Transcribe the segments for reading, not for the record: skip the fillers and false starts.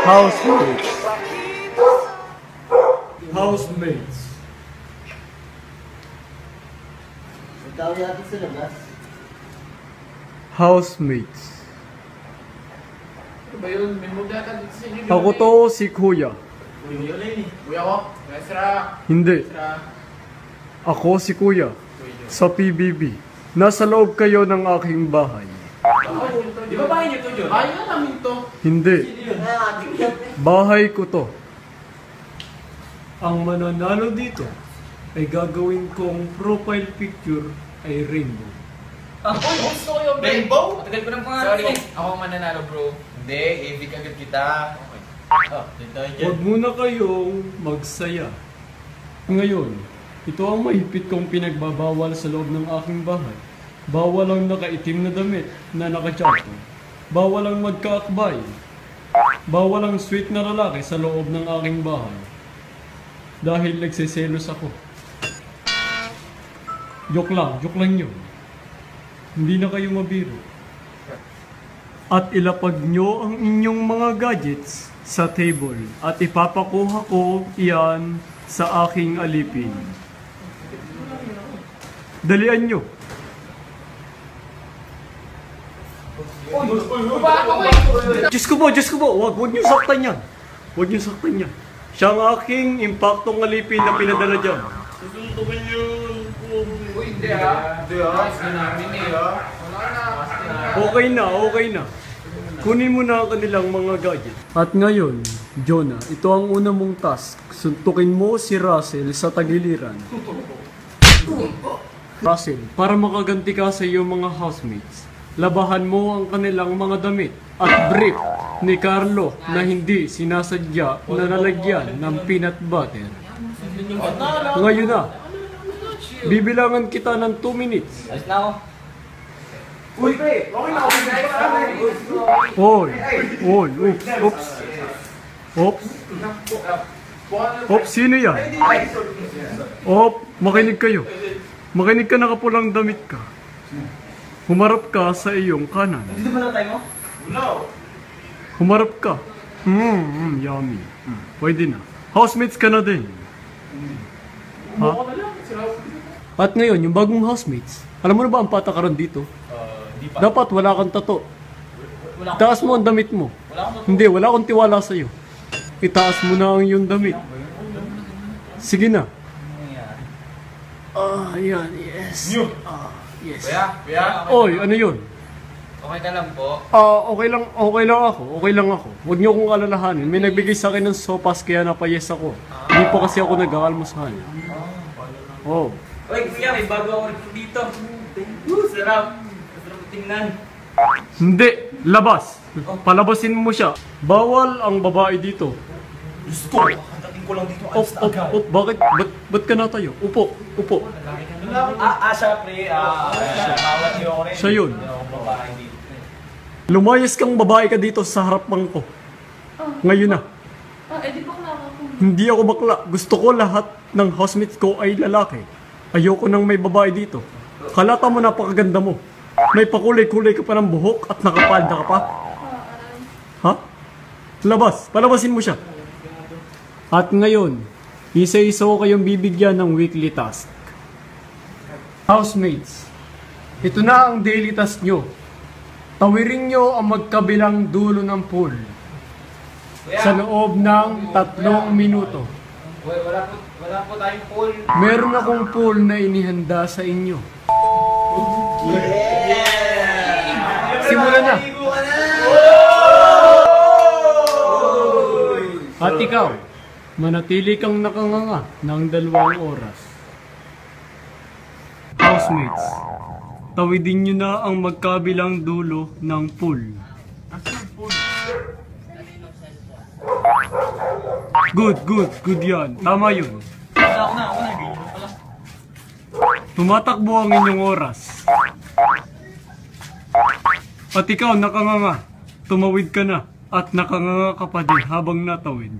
Housemates. Housemates. Tawag natin sa labas. Housemates. Ano ba yun? May muna ka dito sa inyo. Ako to si Kuya. Kuya ko? Mesra. Hindi. Mesra. Ako si Kuya. Sa PBB. Nasa loob kayo ng aking bahay. Di ba bahay niyo to, John? Bahay na namin to. Hindi. Bahay ko to. Ang mananalo dito ay gagawin kong profile picture ay rainbow. Uy, gusto ko yung rainbow? Matagal ko ng pangalan. Sorry, ako ang mananalo, bro. Hindi, ibig agad kita. Okay. Oh, dito dyan. Huwag muna kayong magsaya. Ngayon, ito ang mahigpit kong pinagbabawal sa loob ng aking bahay. Bawal ang nakaitim na damit na nakachako. Bawal ang magkaakbay. Bawal ang sweet na lalaki sa loob ng aking bahay. Dahil nagsiselos ako. Joke lang yun. Hindi na kayo mabiro. At ilapag nyo ang inyong mga gadgets sa table at ipapakuha ko iyan sa aking alipin. Dalian nyo. Diyos ko po, wag nyo saktan yan. Wag nyo saktan yan. Siya ang aking impaktong alipin na pinadala dyan. Susuntukin yun. Uy, hindi ah. Hindi ah. Ayos na namin eh. Wala na. Okay na. Kunin mo na ang kanilang mga gadget. At ngayon, Jonah, ito ang una mong task. Suntukin mo si Russell sa tagiliran. Russell, para makaganti ka sa iyong mga housemates, labahan mo ang kanilang mga damit at brief ni Carlo na hindi sinasadya na nalagyan ng peanut butter. Ngayon na, bibilangan kita ng 2 minutes. Ayos na ako. Uy, pre. Okay na. Oops, sino yan? Makinig kayo. Makinig ka, nakapulang damit ka. Humarap ka sa iyong kanan. Dito ba na tayo mo? Humarap ka. Yummy. Pwede na. Housemates ka na din. Ha? At ngayon, yung bagong housemates, alam mo na ba ang patakaran dito? Di pa. Dapat wala kang tato. Wala akong- Itaas mo ang damit mo. Wala akong Hindi, wala akong tiwala sa'yo. Itaas mo na ang iyong damit. Sige na. Ayan, yes. Yes. Kuya? Oy, ano yun? Okay ka lang po. Okay lang ako. Huwag niyo akong alalahanin. May nagbigay sa akin ng sopas kaya napayes ako. Hindi pa kasi ako nag-aalmusal. Oh. Uy, kuya, may bago ako dito. Sarap. Sarap tingnan. Hindi, labas. Palabasin mo siya. Bawal ang babae dito. Diyos ko, katating ko lang dito. Bakit? Ba't ka natayo? Upo. Siya, pre. Bawat niyo ako rin. Siya yun. Hindi ako babae dito. Lumayas kang babae ka dito sa harapan ko. Ngayon na. Di ba klaro ko? Hindi ako bakla. Gusto ko lahat ng housemates ko ay lalaki. Ayoko nang may babae dito. Kalata mo, napakaganda mo. May pakulay-kulay ka pa ng buhok at nakapalda ka pa. Ha? Palabasin mo siya. At ngayon, isa-isa ko kayong bibigyan ng weekly task. Housemates, ito na ang daily task nyo. Tawirin nyo ang magkabilang dulo ng pool sa loob ng 3 minuto. Uy, wala po tayong pool. Meron akong pool na inihanda sa inyo. Simulan na. At ikaw, manatili kang nakanganga ng 2 oras. Housemates, tawidin nyo na ang magkabilang dulo ng pool. Good yan. Tama yun. Ako na. Ganyan pala. Tumatakbo ang inyong oras. At ikaw, nakanganga. Tumawid ka na. At nakanganga ka pa din habang natawid.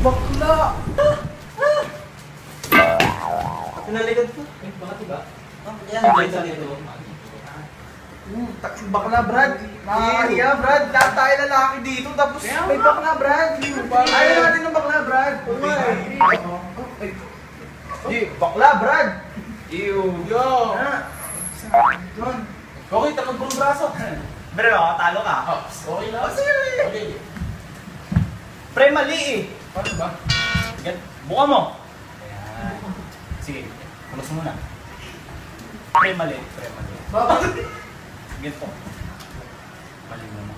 Bakla! Naligad ko. Bakit ba? Yan, dyan sa dito. Bakla, Brad. Nakakaya, Brad. Lahat tayo lalaki dito, tapos may bakla, Brad. Ayaw natin ng bakla, Brad. Bakla, Brad. Yo. John. Okay, takot kong braso. Bro, talo ka. Okay lang. Sige. Okay. Pre, mali eh. Paano ba? Buka mo. Ayan. Sige, kulos mo na. Pre, mali. Bakit? Ganito. Mali naman.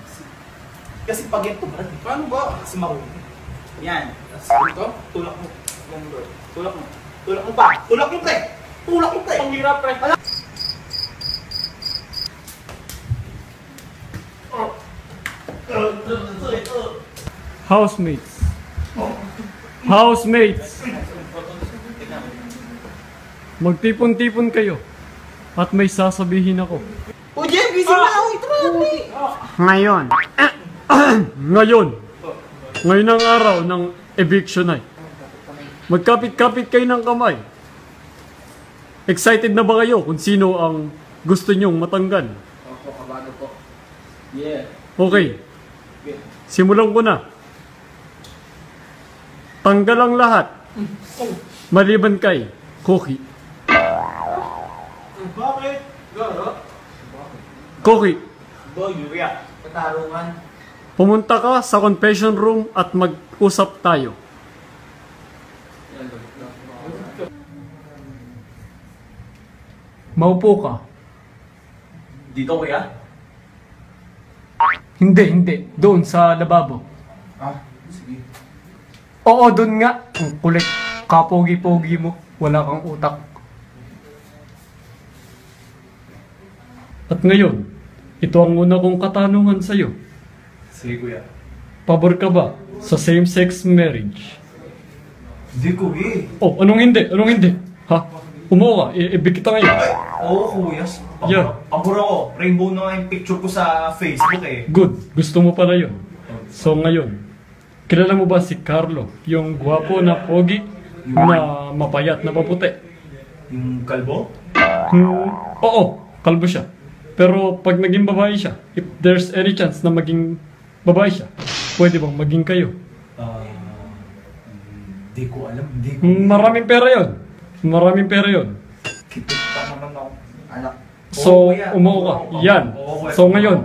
Kasi pag ganito, Brad. Paano ba? Kasi marunong. Yan. Ito? Tulak mo. Tulak mo. Tulak mo pa. Tulak mo, pre. Tulak mo, pre. Ang hirap, pre. Housemates. Housemates. Magtipon-tipon kayo. At may sasabihin ako. O, Jem, gising na ako. Ito na, pre. Ngayon. Ngayon ang araw ng eviction night. Magkapit-kapit kayo ng kamay. Excited na ba kayo kung sino ang gusto nyong matanggal? Opo, kabado po. Yeah. Okay. Simulan ko na. Tanggal ang lahat. Maliban kay Koki. Bakit? Garo? Koki, Boy, Yuria. Katarungan. pumunta ka sa confession room at mag-usap tayo. Maupo ka. Dito, kuya? Hindi. Doon sa lababo. Ah, sige. Oo, doon nga. Ang kulit. Kapogi-pogi mo. Wala kang utak. At ngayon, ito ang una kong katanungan sa'yo. Sige, kuya. Pabor ka ba sa same-sex marriage? Hindi, kuya. Oh, anong hindi? Anong hindi? Ha? Umuha ka. Ibig kita ngayon. Oo, kuya. Yeah. Pabor ako. Rainbow na nga yung picture ko sa Facebook eh. Good. Gusto mo pala yun. So ngayon, kilala mo ba si Carlo? Yung gwapo na pogi na mapayat na paputi? Yung kalbo? Oo, kalbo siya. Pero pag naging babae siya, if there's any chance na maging babae siya, pwede bang maging kayo? Hindi ko alam. Hindi ko. Maraming pera yun. Maraming pera yun. Kipit pa naman ako. Anak. So, Oo, kuya. umuha ka. Oo, Yan. oo, kuya. So ngayon,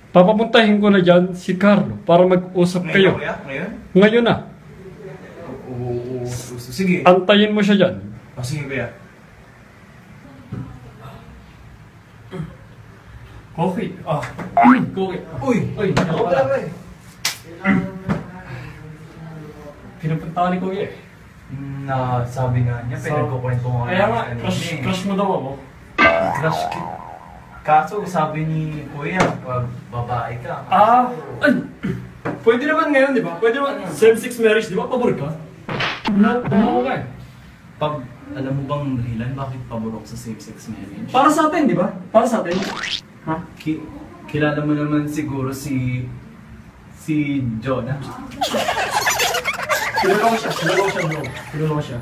papapuntahin ko na dyan si Carlo para mag-usap Ngayon, kayo. kuya? Ngayon? Ngayon na. Oo. Sige. Antayin mo siya dyan. Sige, kuya. Coffee. Coffee. Uy! Uy, Ako pala, pre. pinupunta ni Kuya eh. Sabi nga niya, pinagkukwento ko nga. Kaya nga, kanina eh. crush mo daw ako. Crush ka. Kaso sabi ni Kuya, pag babae ka. Ay, pwede naman ngayon, di ba? Pwede naman same-sex marriage, di ba? Pabor ka? Tumawa ka eh. Pag, alam mo bang dahilan bakit pabor ako sa same-sex marriage? Para sa atin, di ba? Para sa atin. Ha? Kilala mo naman siguro si Jonah. Kilala ko siya, bro. Kilala ko siya.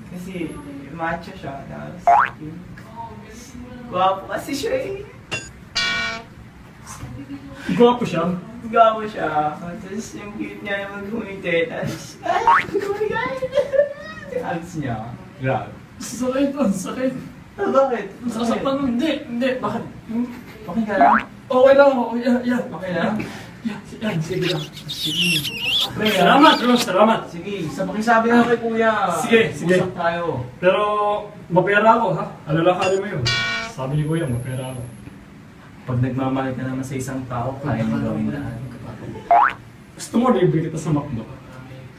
Kasi macho siya. Tapos, gwapo kasi siya eh. Gwapo siya. Gwapo siya. Tapos yung cute niya naman gumite. Tapos, alis niya. Grabe. Sakit, sakit. Bakit? Sasaktan mo, hindi. Bakit? Okay ka lang? Okay lang ako, yan. Okay lang? Yan, sige lang. Pre, Salamat, bro, salamat. Sige, sa pakisabi na kay kuya. Sige. Usap tayo. Pero, mapera ako, ha? Alalahanin mo yun. Sabi ni Kuya, mapera ako. Pag nagmamahal ka naman sa isang tao, kaya mo gawin lahat. Gusto mo, libre kita sa McDo.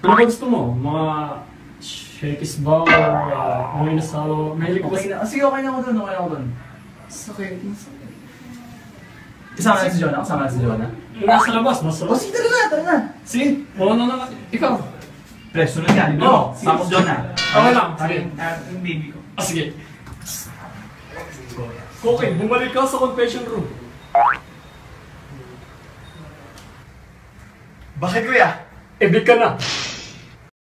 Ano ba gusto mo? Mga shakes ba or may nasalo? Mahilig ka ba Okay sa... na. Sige, okay na ako dun. Sakit. Kasama na si Jonah? Kasama na si Jonah? Nasa labas, nasa labas. Sige, tara na. Sige, ano na ikaw. Pre, sunod yan. Oo, sige. Tapos Jonah. Okay lang, sige. Yung baby ko. Sige. Okay, bumalik ka sa confession room. Bakit kuya? Ibig ka na.